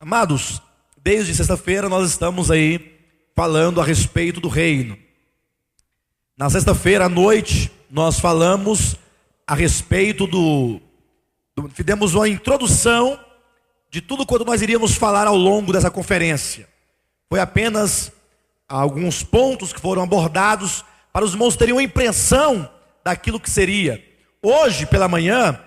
Amados, desde sexta-feira nós estamos aí falando a respeito do reino. Na sexta-feira à noite nós falamos a respeito fizemos uma introdução de tudo quanto nós iríamos falar ao longo dessa conferência. Foi apenas alguns pontos que foram abordados para os irmãos terem uma impressão daquilo que seria. Hoje pela manhã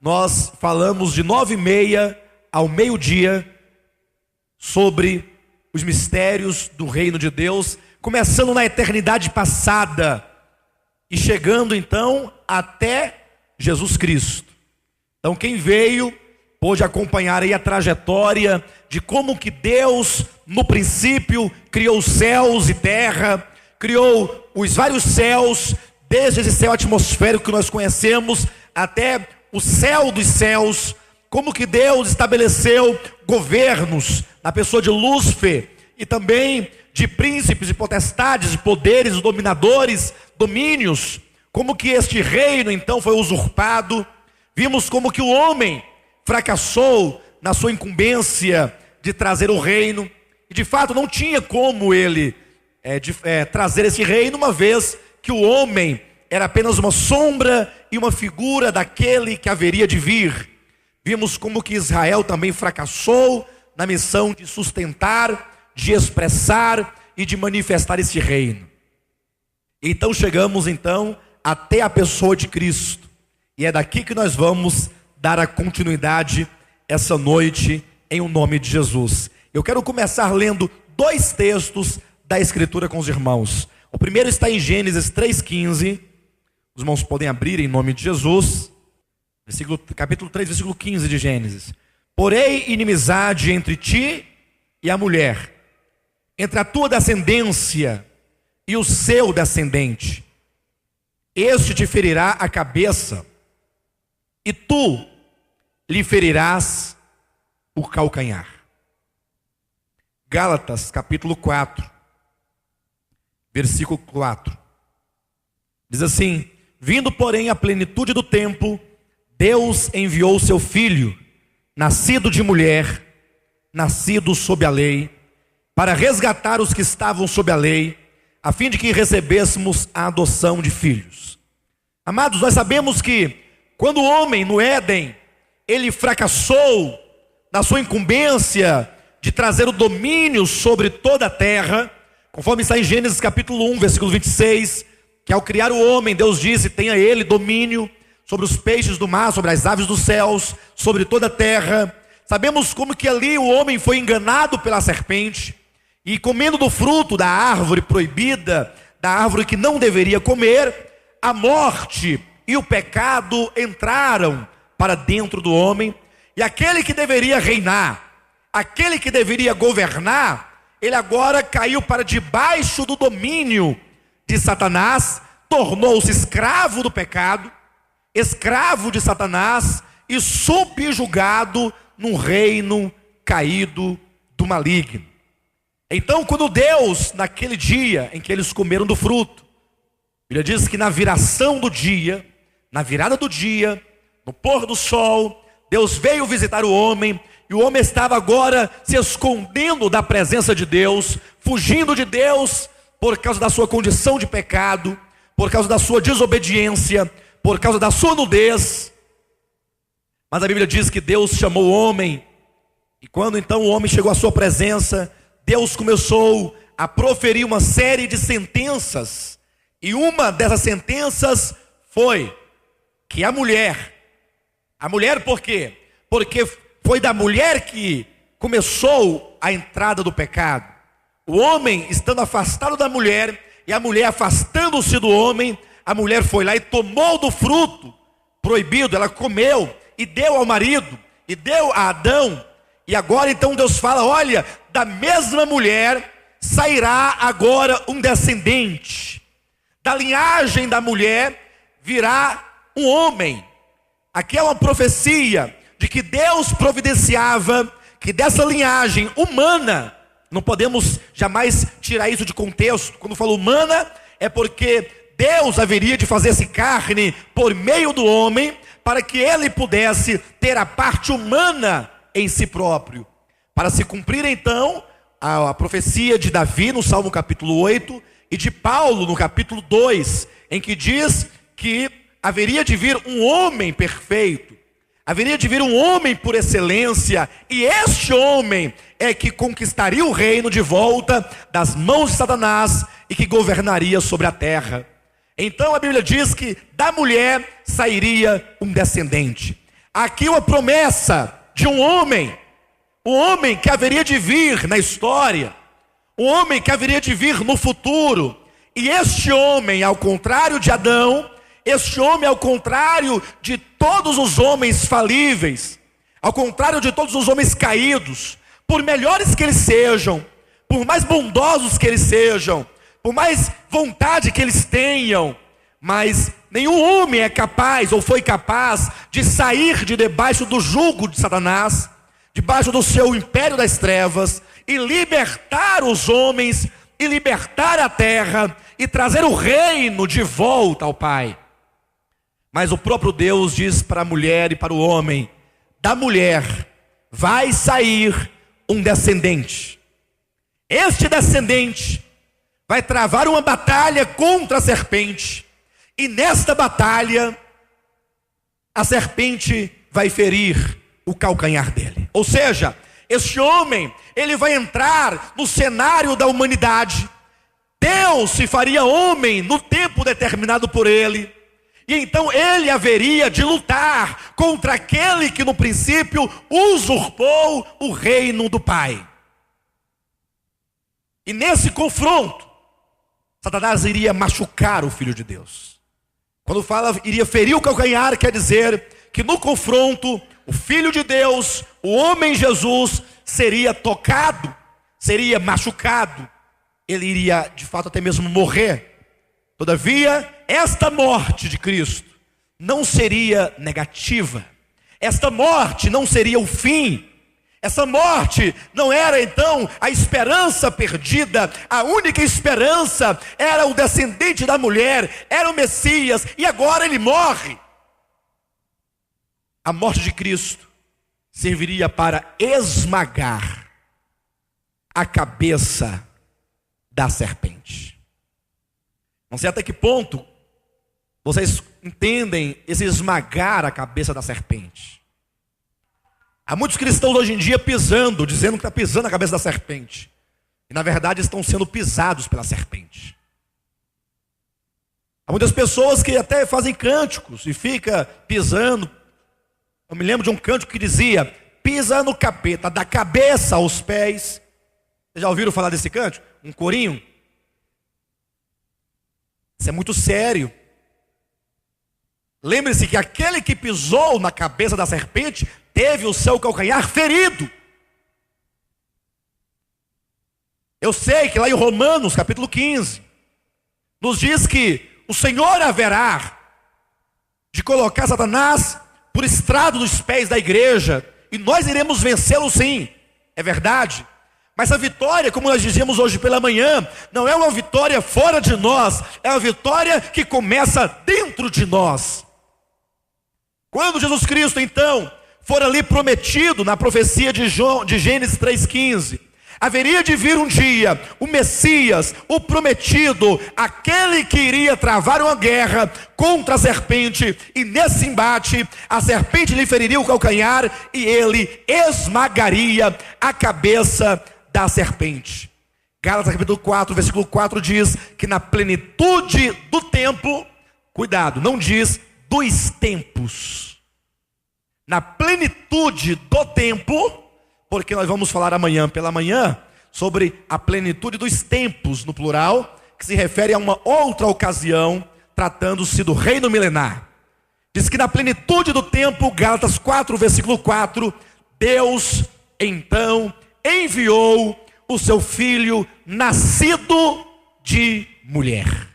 nós falamos de 9h30 ao meio-dia sobre os mistérios do reino de Deus, começando na eternidade passada e chegando então até Jesus Cristo. Então quem veio pôde acompanhar aí a trajetória de como que Deus no princípio criou céus e terra, criou os vários céus, desde esse céu atmosférico que nós conhecemos até o céu dos céus, como que Deus estabeleceu governos na pessoa de Lúcifer e também de príncipes e potestades, de poderes, dominadores, domínios, como que este reino então foi usurpado. Vimos como que o homem fracassou na sua incumbência de trazer o reino, e de fato não tinha como ele trazer esse reino, uma vez que o homem era apenas uma sombra e uma figura daquele que haveria de vir. Vimos como que Israel também fracassou na missão de sustentar, de expressar e de manifestar esse reino. Então chegamos até a pessoa de Cristo. E é daqui que nós vamos dar a continuidade essa noite em o nome de Jesus. Eu quero começar lendo dois textos da Escritura com os irmãos. O primeiro está em Gênesis 3,15. Os irmãos podem abrir em nome de Jesus. Capítulo 3, versículo 15 de Gênesis. Porém, inimizade entre ti e a mulher, entre a tua descendência e o seu descendente. Este te ferirá a cabeça, e tu lhe ferirás o calcanhar. Gálatas, capítulo 4, versículo 4. Diz assim: vindo, porém, a plenitude do tempo, Deus enviou o seu filho, nascido de mulher, nascido sob a lei, para resgatar os que estavam sob a lei, a fim de que recebêssemos a adoção de filhos. Amados, nós sabemos que quando o homem no Éden, ele fracassou na sua incumbência de trazer o domínio sobre toda a terra, conforme está em Gênesis capítulo 1, versículo 26, que ao criar o homem, Deus disse: tenha ele domínio sobre os peixes do mar, sobre as aves dos céus, sobre toda a terra. Sabemos como que ali o homem foi enganado pela serpente, e comendo do fruto da árvore proibida, da árvore que não deveria comer, a morte e o pecado entraram para dentro do homem, e aquele que deveria reinar, aquele que deveria governar, ele agora caiu para debaixo do domínio de Satanás, tornou-se escravo do pecado, escravo de Satanás e subjugado num reino caído do maligno. Então, quando Deus, naquele dia em que eles comeram do fruto, a Bíblia diz que na viração do dia, na virada do dia, no pôr do sol, Deus veio visitar o homem, e o homem estava agora se escondendo da presença de Deus, fugindo de Deus por causa da sua condição de pecado, por causa da sua desobediência, por causa da sua nudez. Mas a Bíblia diz que Deus chamou o homem, e quando então o homem chegou à sua presença, Deus começou a proferir uma série de sentenças, e uma dessas sentenças foi que a mulher por quê? Porque foi da mulher que começou a entrada do pecado. O homem estando afastado da mulher, e a mulher afastando-se do homem, a mulher foi lá e tomou do fruto proibido, ela comeu e deu ao marido, e deu a Adão. E agora então Deus fala: olha, da mesma mulher sairá agora um descendente, da linhagem da mulher virá um homem. Aqui é uma profecia de que Deus providenciava que dessa linhagem humana, não podemos jamais tirar isso de contexto. Quando falo humana, é porque Deus haveria de fazer-se carne por meio do homem, para que ele pudesse ter a parte humana em si próprio. para se cumprir então a profecia de Davi no Salmo capítulo 8 e de Paulo no capítulo 2, em que diz que haveria de vir um homem perfeito, haveria de vir um homem por excelência, e este homem é que conquistaria o reino de volta das mãos de Satanás e que governaria sobre a terra. Então a Bíblia diz que da mulher sairia um descendente. Aqui uma promessa de um homem que haveria de vir na história, um homem que haveria de vir no futuro. E este homem, ao contrário de Adão, este homem, ao contrário de todos os homens falíveis, ao contrário de todos os homens caídos, por melhores que eles sejam, por mais bondosos que eles sejam, por mais vontade que eles tenham, mas nenhum homem é capaz ou foi capaz de sair de debaixo do jugo de Satanás, debaixo do seu império das trevas, e libertar os homens, e libertar a terra, e trazer o reino de volta ao Pai. Mas o próprio Deus diz para a mulher e para o homem: da mulher vai sair um descendente. Este descendente vai travar uma batalha contra a serpente, e nesta batalha a serpente vai ferir o calcanhar dele. Ou seja, este homem, ele vai entrar no cenário da humanidade. Deus se faria homem no tempo determinado por ele, e então ele haveria de lutar contra aquele que no princípio usurpou o reino do Pai. E nesse confronto, Satanás iria machucar o Filho de Deus. Quando fala iria ferir o calcanhar, quer dizer que no confronto, o Filho de Deus, o homem Jesus, seria tocado, seria machucado, ele iria de fato até mesmo morrer. Todavia, esta morte de Cristo não seria negativa, esta morte não seria o fim, essa morte não era então a esperança perdida, a única esperança era o descendente da mulher, era o Messias, e agora ele morre. A morte de Cristo serviria para esmagar a cabeça da serpente. Não sei até que ponto vocês entendem esse esmagar a cabeça da serpente. Há muitos cristãos hoje em dia pisando, dizendo que está pisando a cabeça da serpente, e na verdade estão sendo pisados pela serpente. Há muitas pessoas que até fazem cânticos e fica pisando. Eu me lembro de um cântico que dizia: pisa no capeta, da cabeça aos pés. Vocês já ouviram falar desse cântico? Um corinho? Isso é muito sério. Lembre-se que aquele que pisou na cabeça da serpente teve o seu calcanhar ferido. Eu sei que lá em Romanos capítulo 15 nos diz que o Senhor haverá de colocar Satanás por estrado dos pés da igreja, e nós iremos vencê-lo sim, é verdade. Mas a vitória, como nós dizíamos hoje pela manhã, não é uma vitória fora de nós, é uma vitória que começa dentro de nós. Quando Jesus Cristo então for ali prometido na profecia de Gênesis 3,15, haveria de vir um dia o Messias, o prometido, aquele que iria travar uma guerra contra a serpente, e nesse embate a serpente lhe feriria o calcanhar e ele esmagaria a cabeça da serpente. Gálatas capítulo 4, versículo 4 diz que na plenitude do tempo, cuidado, não diz dos tempos, na plenitude do tempo, porque nós vamos falar amanhã pela manhã sobre a plenitude dos tempos, no plural, que se refere a uma outra ocasião, tratando-se do reino milenar. Diz que na plenitude do tempo, Gálatas 4, versículo 4, Deus então enviou o seu filho nascido de mulher.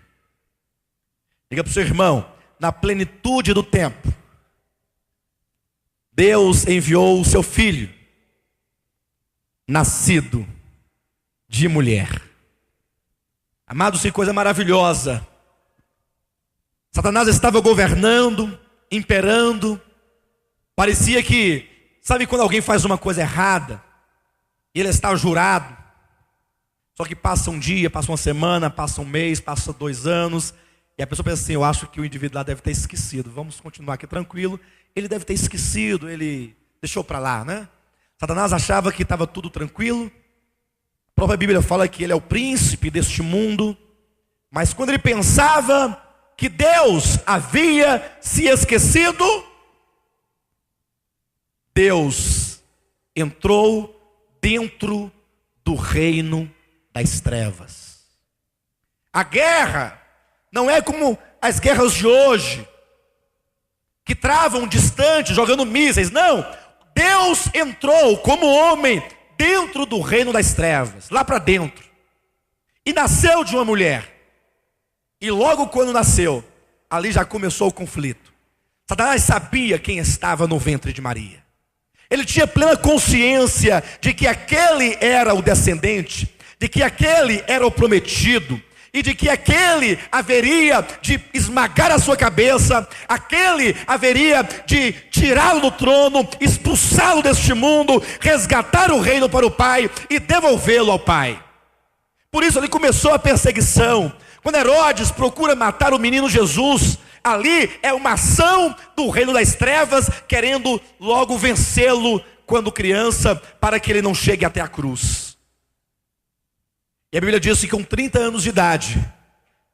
Diga para o seu irmão: na plenitude do tempo, Deus enviou o seu filho nascido de mulher. Amados, que coisa maravilhosa. Satanás estava governando, imperando. Parecia que, sabe quando alguém faz uma coisa errada, E ele está jurado. Só que passa um dia, passa uma semana, passa um mês, passa 2 anos. E a pessoa pensa assim, eu acho que o indivíduo lá deve ter esquecido. Vamos continuar aqui tranquilo. Ele deve ter esquecido, ele deixou para lá, né? Satanás achava que estava tudo tranquilo. A própria Bíblia fala que ele é o príncipe deste mundo. Mas quando ele pensava que Deus havia se esquecido, Deus entrou dentro do reino das trevas. A guerra não é como as guerras de hoje, que travam distante, jogando mísseis. Não, Deus entrou como homem dentro do reino das trevas, lá para dentro. E nasceu de uma mulher. E logo quando nasceu, ali já começou o conflito. Satanás sabia quem estava no ventre de Maria. Ele tinha plena consciência de que aquele era o descendente, de que aquele era o prometido, e de que aquele haveria de esmagar a sua cabeça, aquele haveria de tirá-lo do trono, expulsá-lo deste mundo, resgatar o reino para o Pai e devolvê-lo ao Pai. Por isso ali começou a perseguição. Quando Herodes procura matar o menino Jesus, ali é uma ação do reino das trevas, querendo logo vencê-lo quando criança, para que ele não chegue até a cruz. E a Bíblia diz que com 30 anos de idade,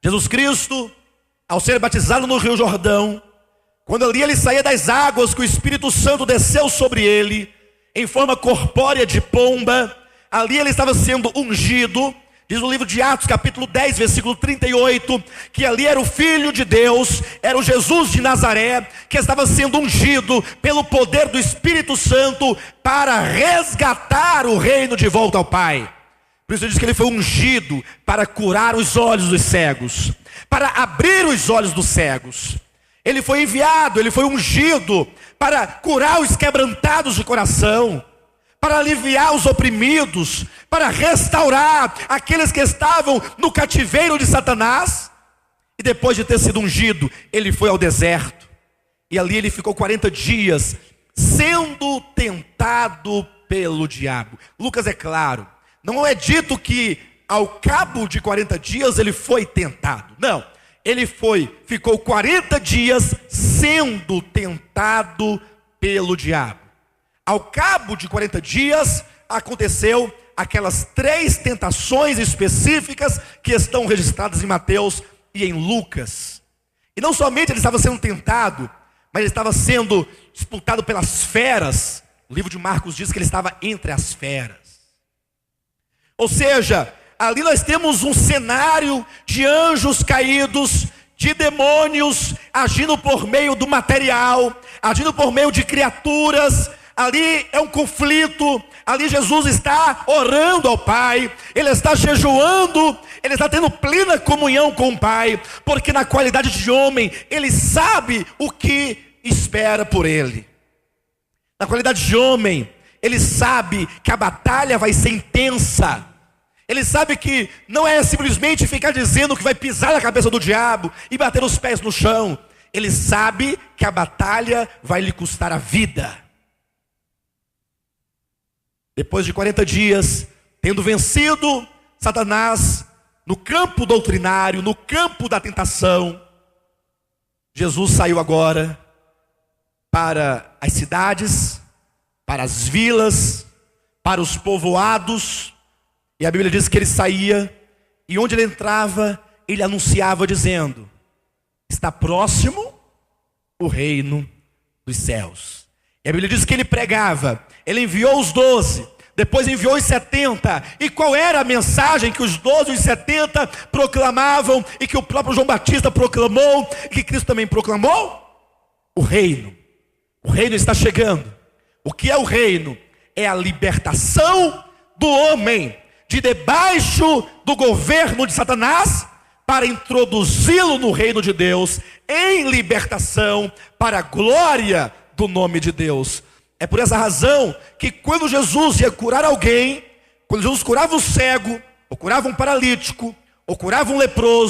Jesus Cristo, ao ser batizado no Rio Jordão, quando ali ele saía das águas, que o Espírito Santo desceu sobre ele, em forma corpórea de pomba, ali ele estava sendo ungido. Diz o livro de Atos, capítulo 10, versículo 38, que ali era o Filho de Deus, era o Jesus de Nazaré, que estava sendo ungido pelo poder do Espírito Santo para resgatar o reino de volta ao Pai. Por isso diz que ele foi ungido para curar os olhos dos cegos, para abrir os olhos dos cegos. Ele foi enviado, ele foi ungido para curar os quebrantados de coração, para aliviar os oprimidos, para restaurar aqueles que estavam no cativeiro de Satanás. E depois de ter sido ungido, ele foi ao deserto. E ali ele ficou 40 dias sendo tentado pelo diabo. Lucas é claro, não é dito que ao cabo de 40 dias ele foi tentado. Não, ele ficou 40 dias sendo tentado pelo diabo. Ao cabo de 40 dias, aconteceu aquelas 3 tentações específicas que estão registradas em Mateus e em Lucas. E não somente ele estava sendo tentado, mas ele estava sendo disputado pelas feras. O livro de Marcos diz que ele estava entre as feras. Ou seja, ali nós temos um cenário de anjos caídos, de demônios agindo por meio do material, agindo por meio de criaturas. Ali é um conflito, ali Jesus está orando ao Pai, ele está jejuando, ele está tendo plena comunhão com o Pai, porque na qualidade de homem, ele sabe o que espera por ele. Na qualidade de homem, ele sabe que a batalha vai ser intensa. Ele sabe que não é simplesmente ficar dizendo que vai pisar na cabeça do diabo e bater os pés no chão. Ele sabe que a batalha vai lhe custar a vida. Depois de 40 dias, tendo vencido Satanás no campo doutrinário, no campo da tentação, Jesus saiu agora para as cidades, para as vilas, para os povoados. E a Bíblia diz que ele saía, e onde ele entrava, ele anunciava dizendo: está próximo o reino dos céus. E a Bíblia diz que ele pregava, ele enviou os 12, depois enviou os 70. E qual era a mensagem que os 12 e os 70 proclamavam, e que o próprio João Batista proclamou, e que Cristo também proclamou? O reino. O reino está chegando. O que é o reino? É a libertação do homem de debaixo do governo de Satanás, para introduzi-lo no reino de Deus, em libertação, para a glória do nome de Deus. É por essa razão que quando Jesus ia curar alguém, quando Jesus curava um cego, ou curava um paralítico, ou curava um leproso,